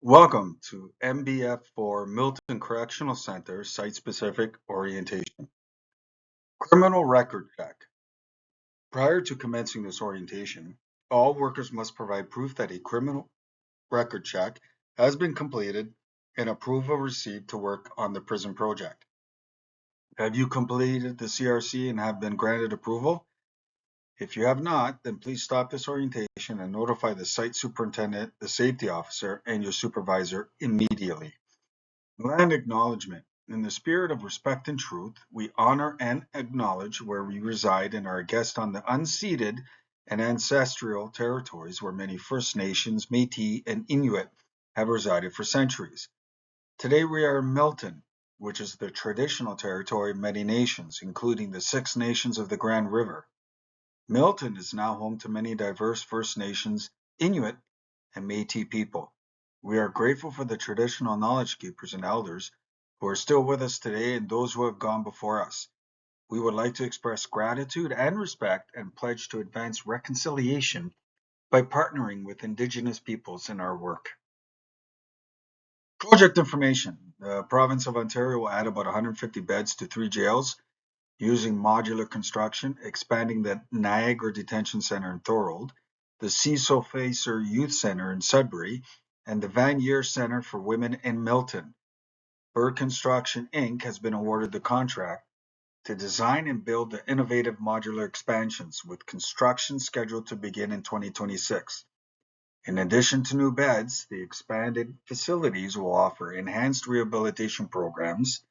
Welcome to MBF4 Milton Correctional Center Site-Specific Orientation. Criminal Record Check. Prior to commencing this orientation, all workers must provide proof that a criminal record check has been completed and approval received to work on the prison project. Have you completed the CRC and have been granted approval? If you have not, then please stop this orientation and notify the site superintendent, the safety officer, and your supervisor immediately. Land acknowledgement. In the spirit of respect and truth, we honor and acknowledge where we reside and are a guest on the unceded and ancestral territories where many First Nations, Métis, and Inuit have resided for centuries. Today we are in Milton, which is the traditional territory of many nations, including the Six Nations of the Grand River. Milton is now home to many diverse First Nations, Inuit, and Métis people. We are grateful for the traditional knowledge keepers and elders who are still with us today and those who have gone before us. We would like to express gratitude and respect and pledge to advance reconciliation by partnering with Indigenous peoples in our work. Project information. The province of Ontario will add about 150 beds to 3 jails using modular construction, expanding the Niagara Detention Centre in Thorold, the Cecil Facer Youth Centre in Sudbury, and the Vanier Centre for Women in Milton. Bird Construction Inc. has been awarded the contract to design and build the innovative modular expansions, with construction scheduled to begin in 2026. In addition to new beds, the expanded facilities will offer enhanced rehabilitation programs,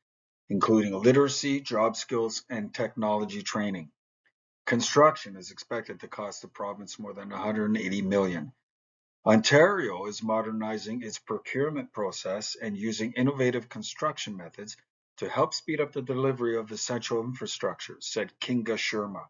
including literacy, job skills, and technology training. Construction is expected to cost the province more than $180 million. Ontario is modernizing its procurement process and using innovative construction methods to help speed up the delivery of essential infrastructure, said Kinga Sharma,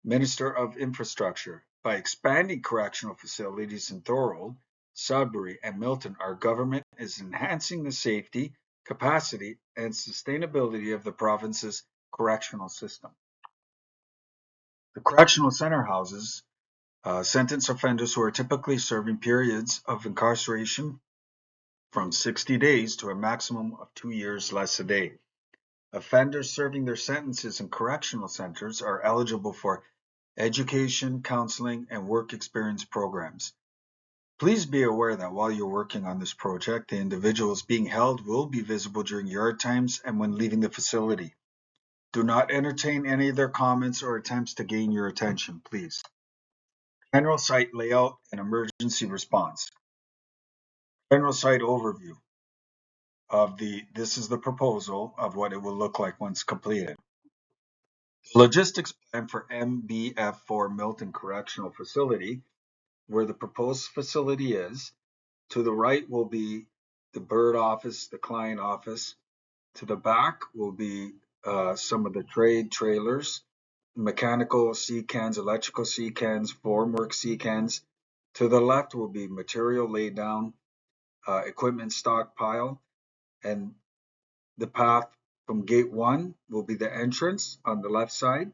Minister of Infrastructure. By expanding correctional facilities in Thorold, Sudbury, and Milton, our government is enhancing the safety, capacity, and sustainability of the province's correctional system. The correctional center houses sentence offenders who are typically serving periods of incarceration from 60 days to a maximum of 2 years less a day. Offenders serving their sentences in correctional centers are eligible for education, counseling, and work experience programs. Please be aware that while you're working on this project, the individuals being held will be visible during yard times and when leaving the facility. Do not entertain any of their comments or attempts to gain your attention, please. General site layout and emergency response. General site overview of this is the proposal of what it will look like once completed. The logistics plan for MBF4 Milton Correctional Facility, where the proposed facility is. To the right will be the bird office, the client office. To the back will be some of the trade trailers, mechanical C-cans, electrical C-cans, formwork C-cans. To the left will be material laid down, equipment stockpile, and the path from gate 1 will be the entrance on the left side,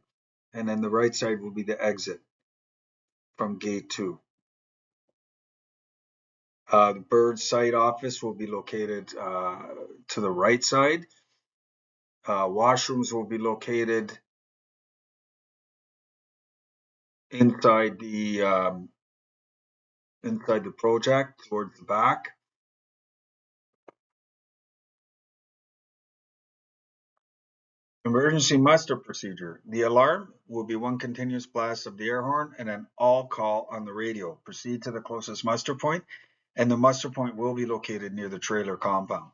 and then the right side will be the exit from gate 2. The bird site office will be located to the right side. Washrooms will be located inside the project towards the back. Emergency muster procedure. The alarm will be one continuous blast of the air horn and an all call on the radio. Proceed to the closest muster point, and the muster point will be located near the trailer compound.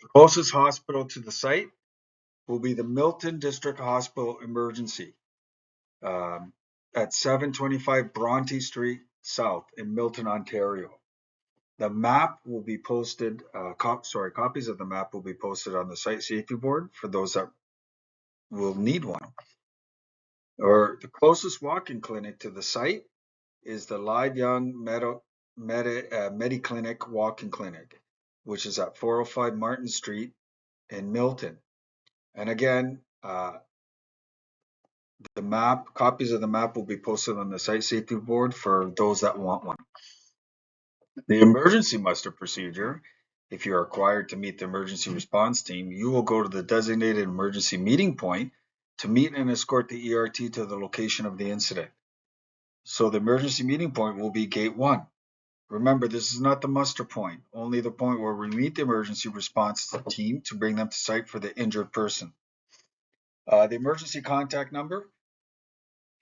The closest hospital to the site will be the Milton District Hospital Emergency at 725 Bronte Street South in Milton, Ontario. The map will be posted, copies of the map will be posted on the site safety board for those that will need one. Or the closest walk-in clinic to the site is the Live Young Mediclinic Walk-in Clinic, which is at 405 Martin Street in Milton. And again, copies of the map will be posted on the site safety board for those that want one. The emergency muster procedure. If you are required to meet the emergency response team, you will go to the designated emergency meeting point to meet and escort the ERT to the location of the incident. So the emergency meeting point will be gate 1. Remember, this is not the muster point, only the point where we meet the emergency response team to bring them to site for the injured person. The emergency contact number,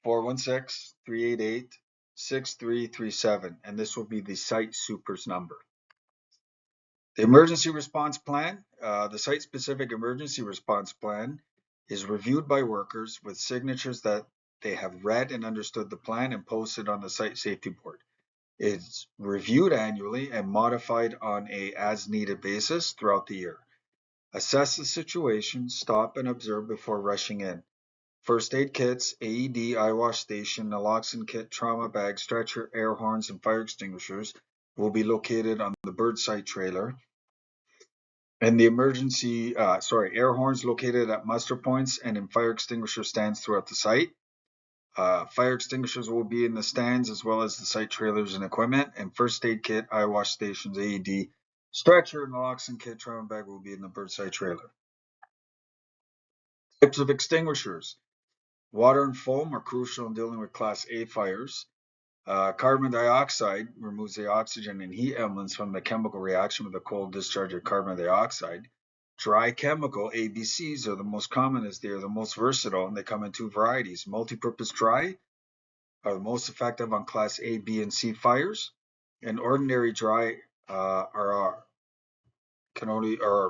416-388-6337, and this will be the site super's number. The emergency response plan, the site-specific emergency response plan is reviewed by workers with signatures that they have read and understood the plan and posted on the site safety board. It's reviewed annually and modified on a as-needed basis throughout the year. Assess the situation, stop and observe before rushing in. First aid kits, AED, eye wash station, naloxone kit, trauma bag, stretcher, air horns, and fire extinguishers will be located on the bird site trailer. And the air horns located at muster points and in fire extinguisher stands throughout the site. Fire extinguishers will be in the stands as well as the site trailers and equipment. And first aid kit, eye wash stations, AED, stretcher, naloxone kit, trauma bag will be in the bird site trailer. Types of extinguishers. Water and foam are crucial in dealing with Class A fires. Carbon dioxide removes the oxygen and heat elements from the chemical reaction with a cold discharge of carbon dioxide. Dry chemical, ABCs, are the most common as they are the most versatile and they come in 2 varieties. Multi-purpose dry are the most effective on Class A, B, and C fires, and ordinary dry are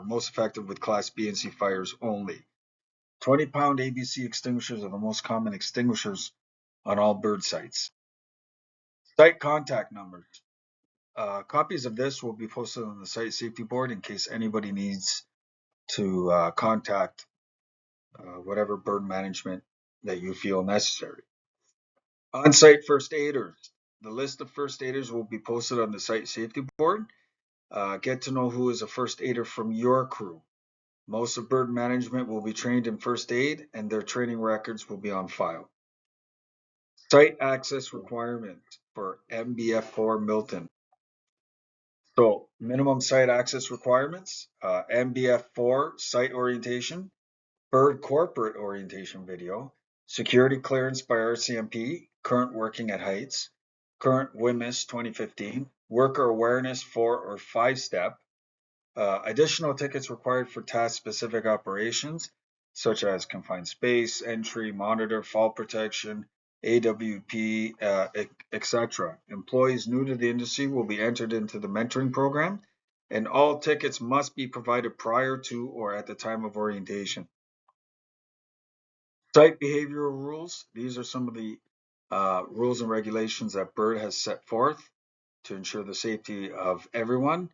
most effective with Class B and C fires only. 20-pound ABC extinguishers are the most common extinguishers on all bird sites. Site contact numbers. Copies of this will be posted on the site safety board in case anybody needs to contact whatever bird management that you feel necessary. On-site first aiders. The list of first aiders will be posted on the site safety board. Get to know who is a first aider from your crew. Most of bird management will be trained in first aid and their training records will be on file. Site access requirements for MBF4 Milton. So minimum site access requirements, MBF4 site orientation, bird corporate orientation video, security clearance by RCMP, current working at heights, current WMIS 2015, worker awareness 4 or 5 step, additional tickets required for task-specific operations, such as confined space, entry, monitor, fall protection, AWP, etc. Employees new to the industry will be entered into the mentoring program, and all tickets must be provided prior to or at the time of orientation. Site behavioral rules. These are some of the rules and regulations that BIRD has set forth to ensure the safety of everyone.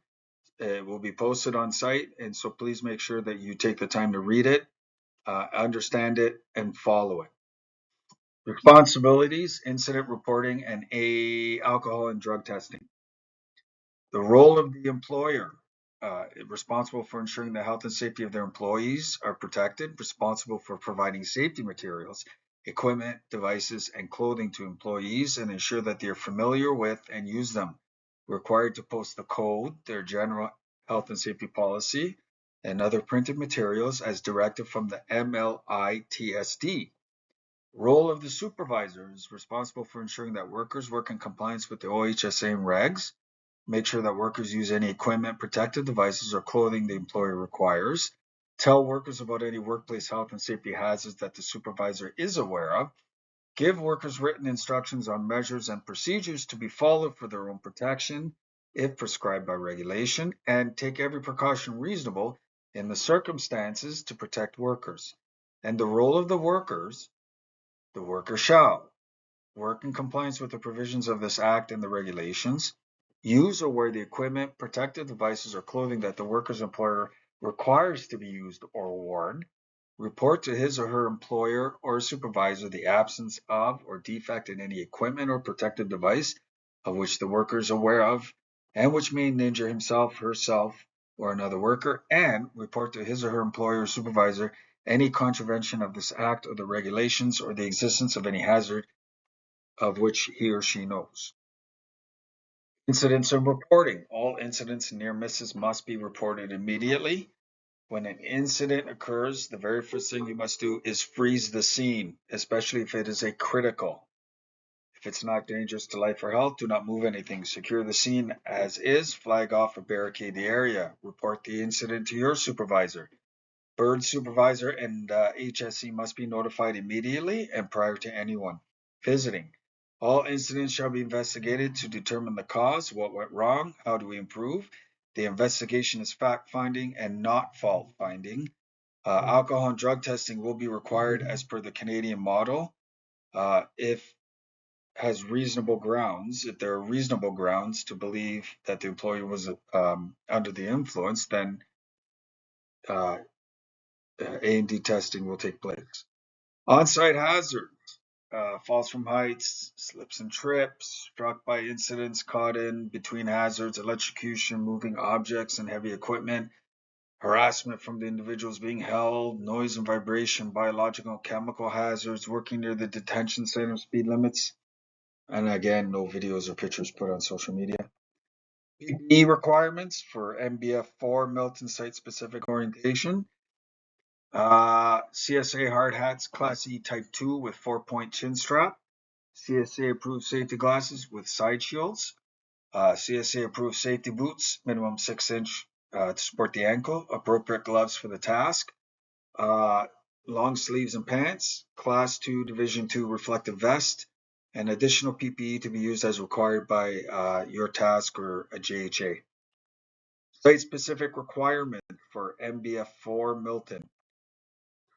It will be posted on site, and so please make sure that you take the time to read it, understand it, and follow it. Responsibilities, incident reporting, and alcohol and drug testing. The role of the employer, responsible for ensuring the health and safety of their employees are protected, responsible for providing safety materials, equipment, devices, and clothing to employees and ensure that they are familiar with and use them. Required to post the code, their general health and safety policy, and other printed materials as directed from the MLITSD. Role of the supervisor is responsible for ensuring that workers work in compliance with the OHSA and regs. Make sure that workers use any equipment, protective devices, or clothing the employer requires. Tell workers about any workplace health and safety hazards that the supervisor is aware of. Give workers written instructions on measures and procedures to be followed for their own protection, if prescribed by regulation, and take every precaution reasonable in the circumstances to protect workers. And the role of the worker shall work in compliance with the provisions of this Act and the regulations, use or wear the equipment, protective devices, or clothing that the worker's employer requires to be used or worn, report to his or her employer or supervisor the absence of or defect in any equipment or protective device of which the worker is aware of and which may injure himself, herself, or another worker, and report to his or her employer or supervisor any contravention of this Act or the regulations or the existence of any hazard of which he or she knows. Incidents and reporting. All incidents and near misses must be reported immediately. When an incident occurs, the very first thing you must do is freeze the scene, especially if it is a critical. If it's not dangerous to life or health, do not move anything. Secure the scene as is, flag off or barricade the area. Report the incident to your supervisor. Bird supervisor and HSE must be notified immediately and prior to anyone visiting. All incidents shall be investigated to determine the cause, what went wrong, how do we improve. The investigation is fact-finding and not fault-finding. Alcohol and drug testing will be required as per the Canadian model. If there are reasonable grounds to believe that the employee was under the influence, then A&D testing will take place. On-site hazards, falls from heights, slips and trips, struck by incidents, caught in between hazards, electrocution, moving objects and heavy equipment, harassment from the individuals being held, noise and vibration, biological and chemical hazards, working near the detention center, speed limits, and again, no videos or pictures put on social media. PPE requirements for MBF4 Milton site-specific orientation. CSA hard hats, Class E Type 2 with 4-point chin strap. CSA approved safety glasses with side shields. CSA approved safety boots, minimum 6-inch to support the ankle. Appropriate gloves for the task. Long sleeves and pants. Class 2 Division 2 reflective vest. And additional PPE to be used as required by your task or a JHA. Site-specific requirement for MBF4 Milton.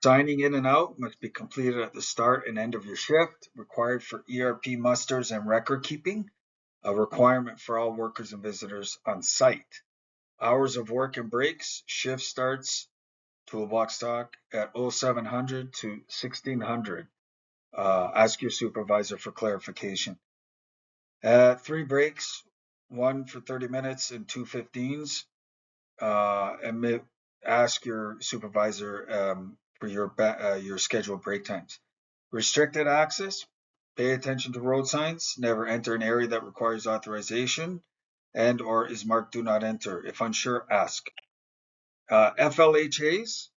Signing in and out must be completed at the start and end of your shift, required for ERP musters and record keeping, a requirement for all workers and visitors on site. Hours of work and breaks, shift starts, toolbox talk at 0700 to 1600. Ask your supervisor for clarification. 3 breaks, 1 for 30 minutes and 2 15s. And ask your supervisor for your scheduled break times. Restricted access, pay attention to road signs, never enter an area that requires authorization and or is marked do not enter. If unsure, ask. FLHAs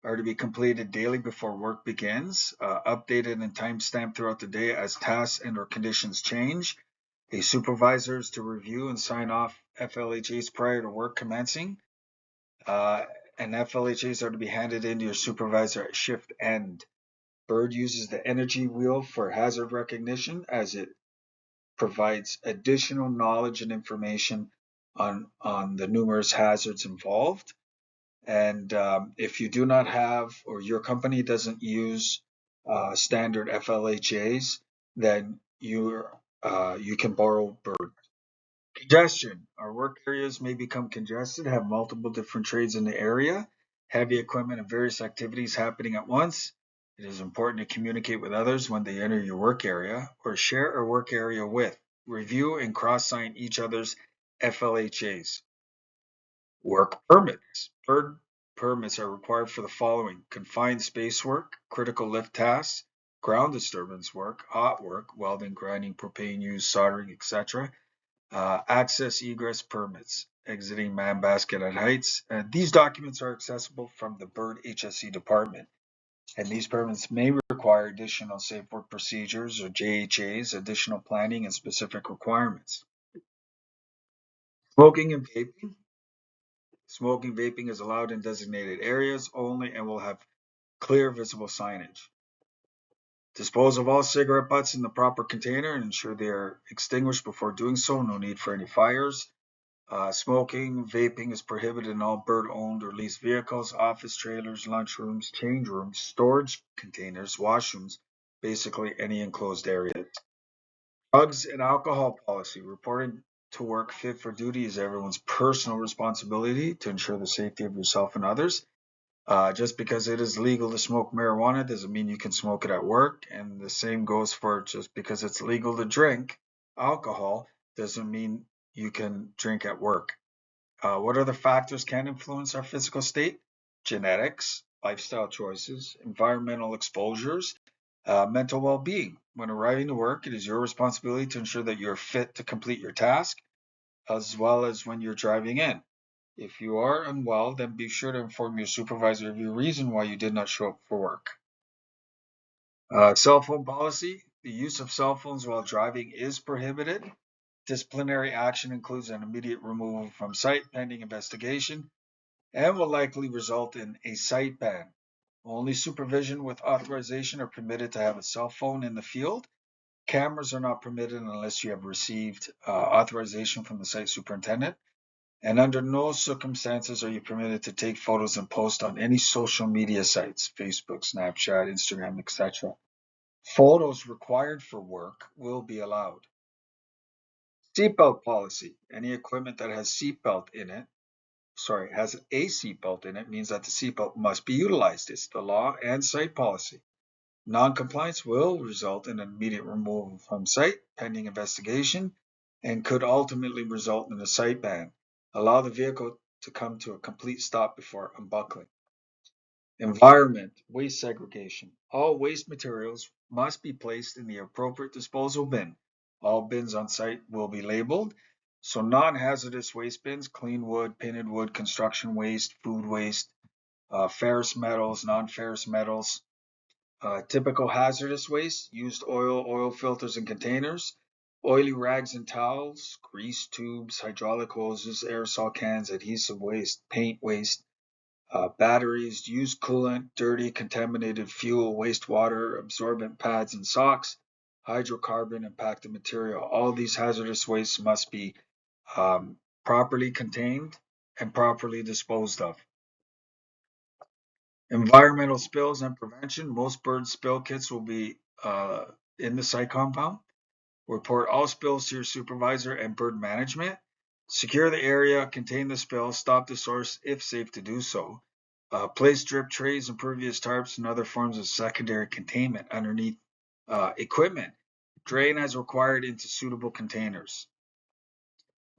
are to be completed daily before work begins, updated and time-stamped throughout the day as tasks and or conditions change. A supervisor is to review and sign off FLHAs prior to work commencing. And FLHAs are to be handed in to your supervisor at shift end. Bird uses the energy wheel for hazard recognition as it provides additional knowledge and information on the numerous hazards involved. And if you do not have, or your company doesn't use standard FLHAs, then you can borrow Bird. Congestion. Our work areas may become congested, have multiple different trades in the area, heavy equipment and various activities happening at once. It is important to communicate with others when they enter your work area or share a work area with. Review and cross-sign each other's FLHAs. Work permits. Bird permits are required for the following: confined space work, critical lift tasks, ground disturbance work, hot work, welding, grinding, propane use, soldering, etc. Access egress permits, exiting man basket at heights. These documents are accessible from the Bird HSE department, and these permits may require additional safe work procedures or JHAs, additional planning and specific requirements. Smoking and vaping. Smoking vaping is allowed in designated areas only and will have clear visible signage. Dispose of all cigarette butts in the proper container and ensure they are extinguished before doing so. No need for any fires. Smoking, vaping is prohibited in all Bird-owned or leased vehicles, office trailers, lunchrooms, change rooms, storage containers, washrooms, basically any enclosed area. Drugs and alcohol policy. Reporting to work fit for duty is everyone's personal responsibility to ensure the safety of yourself and others. Just because it is legal to smoke marijuana doesn't mean you can smoke it at work, and the same goes for just because it's legal to drink alcohol doesn't mean you can drink at work. What other factors can influence our physical state? Genetics, lifestyle choices, environmental exposures, mental well-being. When arriving to work, it is your responsibility to ensure that you're fit to complete your task. as well as when you're driving in. If you are unwell, then be sure to inform your supervisor of your reason why you did not show up for work. Cell phone policy. The use of cell phones while driving is prohibited. Disciplinary action includes an immediate removal from site pending investigation and will likely result in a site ban. Only supervision with authorization are permitted to have a cell phone in the field. Cameras are not permitted unless you have received authorization from the site superintendent. And under no circumstances are you permitted to take photos and post on any social media sites, Facebook, Snapchat, Instagram, etc. Photos required for work will be allowed. Seatbelt policy. Any equipment that has has a seatbelt in it means that the seatbelt must be utilized. It's the law and site policy. Non-compliance will result in an immediate removal from site pending investigation and could ultimately result in a site ban. Allow the vehicle to come to a complete stop before unbuckling. Environment, waste segregation. All waste materials must be placed in the appropriate disposal bin. All bins on site will be labeled. So non-hazardous waste bins, clean wood, painted wood, construction waste, food waste, ferrous metals, non-ferrous metals. Typical hazardous waste, used oil, oil filters and containers, oily rags and towels, grease tubes, hydraulic hoses, aerosol cans, adhesive waste, paint waste, batteries, used coolant, dirty, contaminated fuel, wastewater, absorbent pads and socks, hydrocarbon impacted material. All these hazardous wastes must be properly contained and properly disposed of. Environmental spills and prevention. Most bird spill kits will be in the site compound. Report all spills to your supervisor and bird management. Secure the area, contain the spill, stop the source if safe to do so. Place drip trays, impervious tarps, and other forms of secondary containment underneath equipment. Drain as required into suitable containers.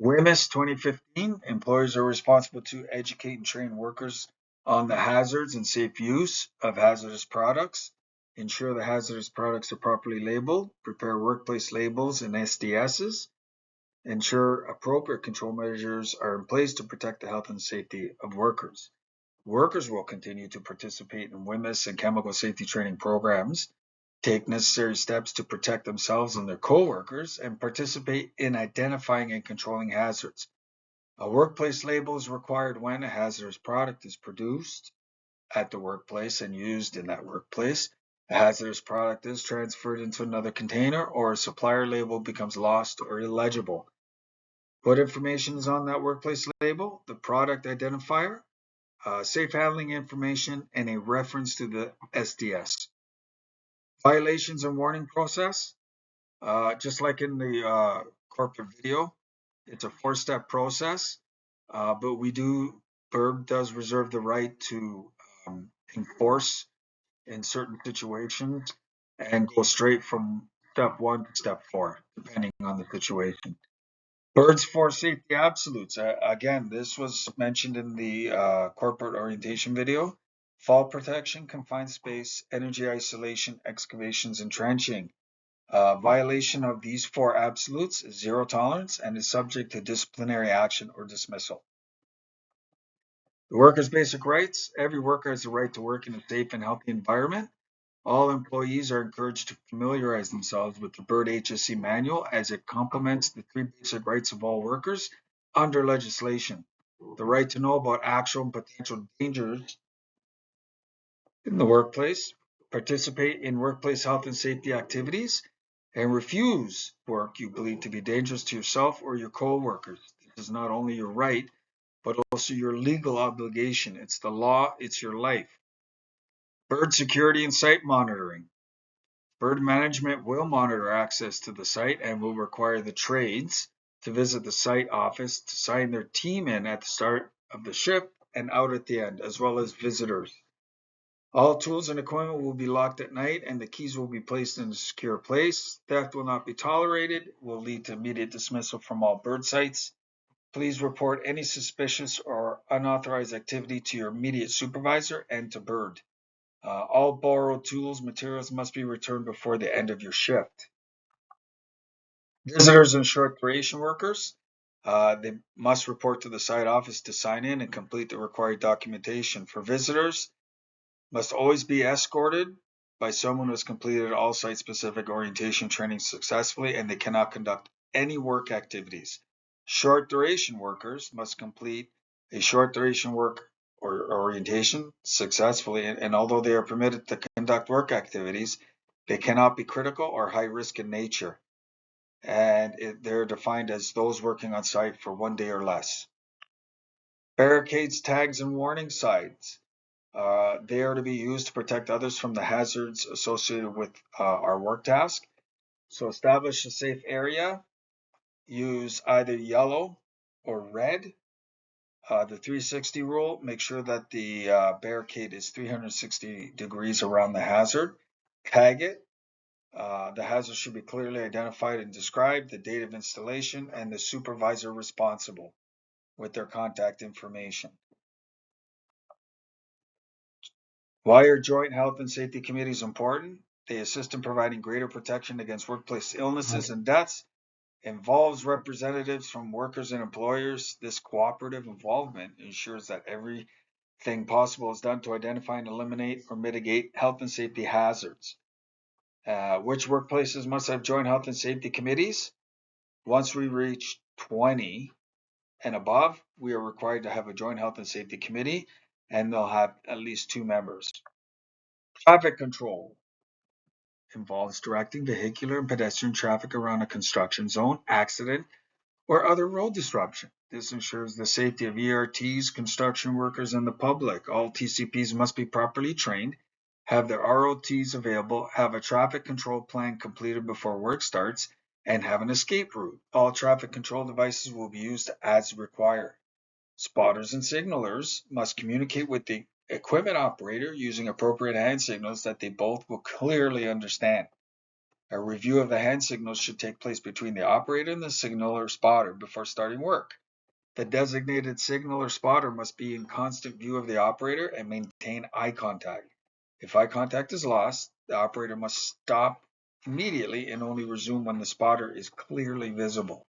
WMIS 2015, employers are responsible to educate and train workers on the hazards and safe use of hazardous products, ensure the hazardous products are properly labeled, prepare workplace labels and SDSs, ensure appropriate control measures are in place to protect the health and safety of workers. Workers will continue to participate in WMIS and chemical safety training programs, take necessary steps to protect themselves and their co-workers, and participate in identifying and controlling hazards. A workplace label is required when a hazardous product is produced at the workplace and used in that workplace. A hazardous product is transferred into another container, or a supplier label becomes lost or illegible. What information is on that workplace label? The product identifier, safe handling information, and a reference to the SDS. Violations and warning process, just like in the corporate video, it's a 4-step process, but BIRB does reserve the right to enforce in certain situations and go straight from step 1 to step 4, depending on the situation. Birds for safety absolutes. Again, this was mentioned in the corporate orientation video. Fall protection, confined space, energy isolation, excavations, and trenching. Violation of these 4 absolutes is 0 tolerance and is subject to disciplinary action or dismissal. The worker's basic rights. Every worker has the right to work in a safe and healthy environment. All employees are encouraged to familiarize themselves with the BIRD HSE manual as it complements the 3 basic rights of all workers under legislation. The right to know about actual and potential dangers in the workplace, participate in workplace health and safety activities, and refuse work you believe to be dangerous to yourself or your co-workers. This is not only your right, but also your legal obligation. It's the law, it's your life. BIRD security and site monitoring. BIRD management will monitor access to the site and will require the trades to visit the site office to sign their team in at the start of the shift and out at the end, as well as visitors. All tools and equipment will be locked at night and the keys will be placed in a secure place. Theft will not be tolerated, will lead to immediate dismissal from all BIRD sites. Please report any suspicious or unauthorized activity to your immediate supervisor and to BIRD. All borrowed tools, materials must be returned before the end of your shift. Visitors and short duration workers. They must report to the site office to sign in and complete the required documentation. For visitors, must always be escorted by someone who has completed all site-specific orientation training successfully, and they cannot conduct any work activities. Short duration workers must complete a short duration work or orientation successfully, and although they are permitted to conduct work activities, they cannot be critical or high risk in nature, and they're defined as those working on site for 1 day or less. Barricades, tags, and warning signs. They are to be used to protect others from the hazards associated with our work task. So establish a safe area. Use either yellow or red. The 360 rule, make sure that the barricade is 360 degrees around the hazard. Tag it. The hazard should be clearly identified and described, the date of installation, and the supervisor responsible with their contact information. Why are joint health and safety committees important? They assist in providing greater protection against workplace illnesses and deaths, involves representatives from workers and employers. This cooperative involvement ensures that everything possible is done to identify and eliminate or mitigate health and safety hazards. Which workplaces must have joint health and safety committees? Once we reach 20 and above, we are required to have a joint health and safety committee, and they'll have at least 2 members. Traffic control involves directing vehicular and pedestrian traffic around a construction zone, accident, or other road disruption. This ensures the safety of ERTs, construction workers, and the public. All TCPs must be properly trained, have their ROTs available, have a traffic control plan completed before work starts, and have an escape route. All traffic control devices will be used as required. Spotters and signalers must communicate with the equipment operator using appropriate hand signals that they both will clearly understand. A review of the hand signals should take place between the operator and the signaler spotter before starting work. The designated signaler spotter must be in constant view of the operator and maintain eye contact. If eye contact is lost, the operator must stop immediately and only resume when the spotter is clearly visible.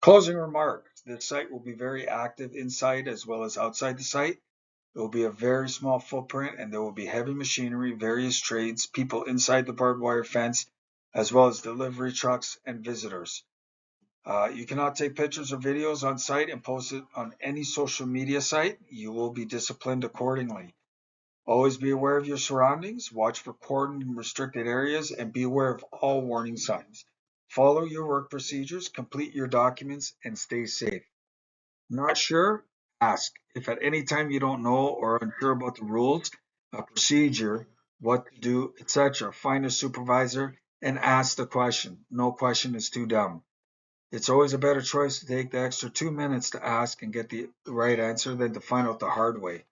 Closing remarks. This site will be very active inside as well as outside the site. It will be a very small footprint, and there will be heavy machinery, various trades, people inside the barbed wire fence, as well as delivery trucks and visitors. You cannot take pictures or videos on site and post it on any social media site. You will be disciplined accordingly. Always be aware of your surroundings, watch for cordoned and restricted areas, and be aware of all warning signs. Follow your work procedures, complete your documents, and stay safe. Not sure? Ask. If at any time you don't know or are unsure about the rules, a procedure, what to do, etc., find a supervisor and ask the question. No question is too dumb. It's always a better choice to take the extra 2 minutes to ask and get the right answer than to find out the hard way.